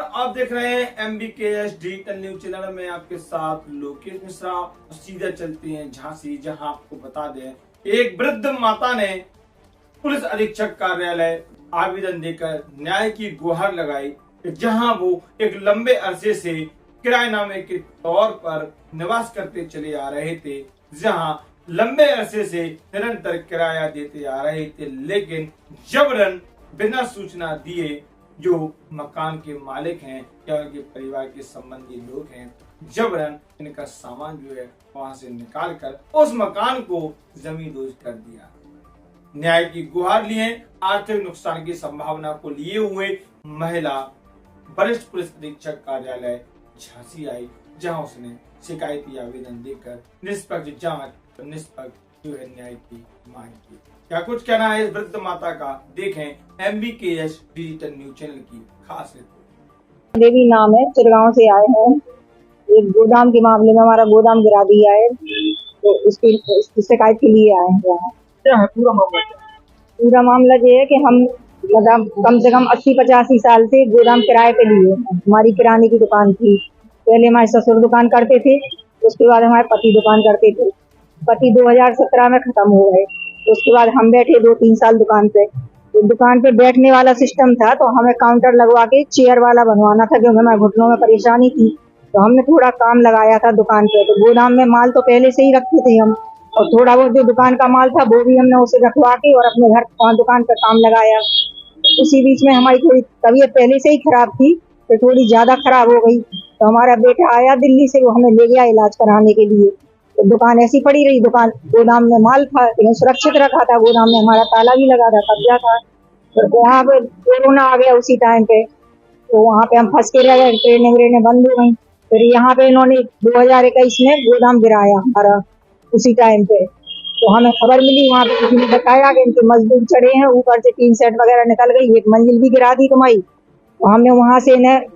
आप देख रहे हैं MBKS डिजिटल न्यूज चैनल में आपके साथ लोकेश मिश्रा। सीधा चलते हैं झांसी, जहां आपको बता दें एक वृद्ध माता ने पुलिस अधीक्षक कार्यालय आवेदन देकर न्याय की गुहार लगाई, जहां वो एक लंबे अरसे से किराएनामे के तौर पर निवास करते चले आ रहे थे, जहां लंबे अरसे से निरंतर किराया देते आ रहे थे, लेकिन जबरन बिना सूचना दिए जो मकान के मालिक हैं या उनके परिवार के संबंधी लोग हैं, जबरन इनका सामान जो है वहां से निकाल कर उस मकान को जमींदोज कर दिया। न्याय की गुहार लिए आर्थिक नुकसान की संभावना को लिए हुए महिला वरिष्ठ पुलिस अधीक्षक कार्यालय झांसी आई, जहां उसने शिकायती आवेदन देकर निष्पक्ष जांच और निष्पक्ष जो है न्याय की मांग की। क्या कुछ कहना है इस वृद्ध माता का, देखें MBKS डिजिटल न्यूज चैनल की खास रिपोर्ट। देवी नाम है, चिरगांव से आए हैं। एक गोदाम के मामले में हमारा गोदाम गिरा दिया है, तो उसकी शिकायत के लिए आए हैं यहाँ। क्या है पूरा मामला? पूरा मामला ये है कि हम मतलब कम से कम 80-85 साल से गोदाम किराए पे लिए। हमारी किराने की दुकान थी। पहले हमारे ससुर दुकान करते थे, उसके बाद हमारे पति दुकान करते थे। पति 2017 में खत्म हो गए। उसके बाद हम बैठे 2-3 साल दुकान पे। तो दुकान पे बैठने वाला सिस्टम था, तो हमें काउंटर लगवा के चेयर वाला बनवाना था, क्योंकि हमारे घुटनों में परेशानी थी। तो हमने थोड़ा काम लगाया था दुकान पे। तो गोदाम में माल तो पहले से ही रखते थे हम, और थोड़ा बहुत जो दुकान का माल था वो भी हमने उसे रखवा के और अपने घर दुकान पर काम लगाया। उसी बीच में हमारी थोड़ी तबीयत पहले से ही खराब थी, तो थोड़ी ज्यादा खराब हो गई। तो हमारा बेटा आया दिल्ली से, वो हमें ले गया इलाज कराने के लिए। तो दुकान ऐसी पड़ी रही। दुकान गोदाम में माल था, लेकिन सुरक्षित रखा था। गोदाम में हमारा ताला भी लगा था, कब्जा था। तो वहाँ पे कोरोना आ गया उसी टाइम पे, तो वहाँ पे हम फंस के रह गए। ट्रेनें बंद हो गई। फिर यहाँ पे इन्होंने 2021 में गोदाम गिराया हमारा उसी टाइम पे। तो हमें खबर मिली, वहाँ पे किसी ने बताया कि इनके मजदूर चढ़े हैं, ऊपर से टीन सेट वगैरह निकल गई, एक मंजिल भी गिरा दी तुम्हारी। तो हमने वहाँ से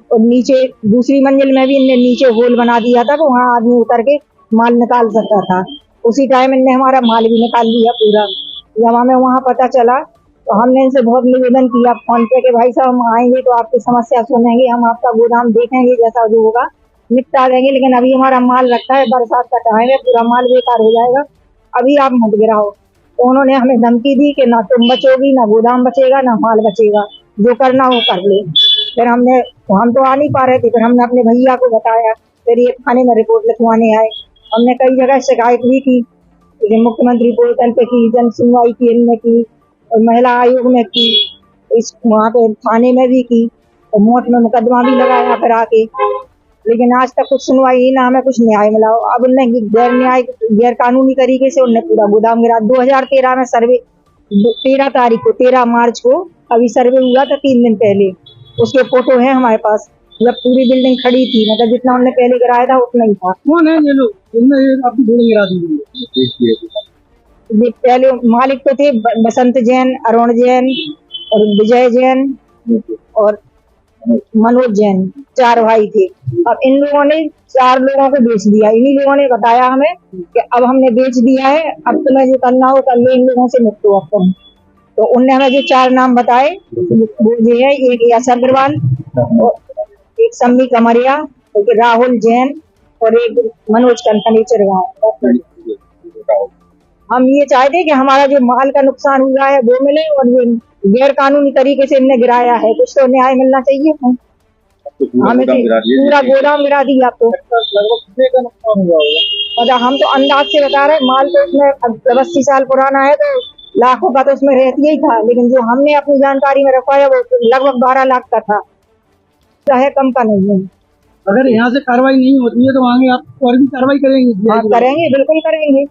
और नीचे दूसरी मंजिल में भी इनने नीचे होल बना दिया था, तो वहाँ आदमी उतर के माल निकाल सकता था। उसी टाइम इनने हमारा माल भी निकाल लिया पूरा। जब हमें वहाँ पता चला, तो हमने इनसे बहुत निवेदन किया फोन पे कि भाई साहब हम आएंगे तो आपकी समस्या सुनेंगे, हम आपका गोदाम देखेंगे, जैसा जो होगा निपटा देंगे, लेकिन अभी हमारा माल रखा है, बरसात का टाइम है, पूरा माल बेकार हो जाएगा, अभी आप मत गिराओ। तो उन्होंने हमें धमकी दी कि ना तुम बचोगी, ना गोदाम बचेगा, ना माल बचेगा, जो करना हो कर ले। फिर हम तो आ नहीं पा रहे थे। फिर हमने अपने भैया को बताया। फिर ये थाने में रिपोर्ट लिखवाने आए। हमने कई जगह शिकायत भी की, मुख्यमंत्री पोर्टल पे की, जन सुनवाई की इनने की, और महिला आयोग में की, इस वहाँ पे थाने में भी की, और मोट में मुकदमा भी लगाया फिर आके, लेकिन आज तक कुछ सुनवाई ही ना हमें कुछ न्याय मिला। अब उनने गैर कानूनी तरीके से उनने पूरा गोदाम गिरा। 2013 में सर्वे, 13 मार्च को अभी सर्वे हुआ था 3 दिन पहले। उसके फोटो है हमारे पास, जब पूरी बिल्डिंग खड़ी थी, मतलब जितना उन्होंने पहले गिराया था उतना ही था। कौन है ये लोग? आपकी बिल्डिंग गिरा दी? ये पहले मालिक तो थे बसंत जैन, अरुण जैन और विजय जैन और मनोज जैन, 4 भाई थे। अब इन लोगों ने 4 लोगों को बेच दिया। इन्हीं लोगों ने बताया हमें कि अब हमने बेच दिया है, अब तुम्हें जो करना हो कर लो, इन लोगों से निपटो अब तुम। तो उनने हमें जो 4 नाम बताए वो ये है, एक यश अग्रवाल, एक सम्मी कमरिया, एक राहुल जैन और एक मनोज कनकनी चिरगांव। हम ये चाहते हैं कि हमारा जो माल का नुकसान हुआ है वो मिले, और ये गैर कानूनी तरीके से इनने गिराया है, कुछ तो न्याय मिलना चाहिए। हमें पूरा गोदाम गिरा दिया। तो मतलब हम तो अंदाज से बता रहे, माल तो इसमें 80 साल पुराना है, तो लाखों का तो उसमें रहती ही था, लेकिन जो हमने अपनी जानकारी में रखवाया वो लगभग 12 लाख का था, चाहे कम का नहीं है। अगर यहाँ से कार्रवाई नहीं होती है तो आगे आप और भी कार्रवाई करेंगे? हाँ करेंगे, बिल्कुल करेंगे।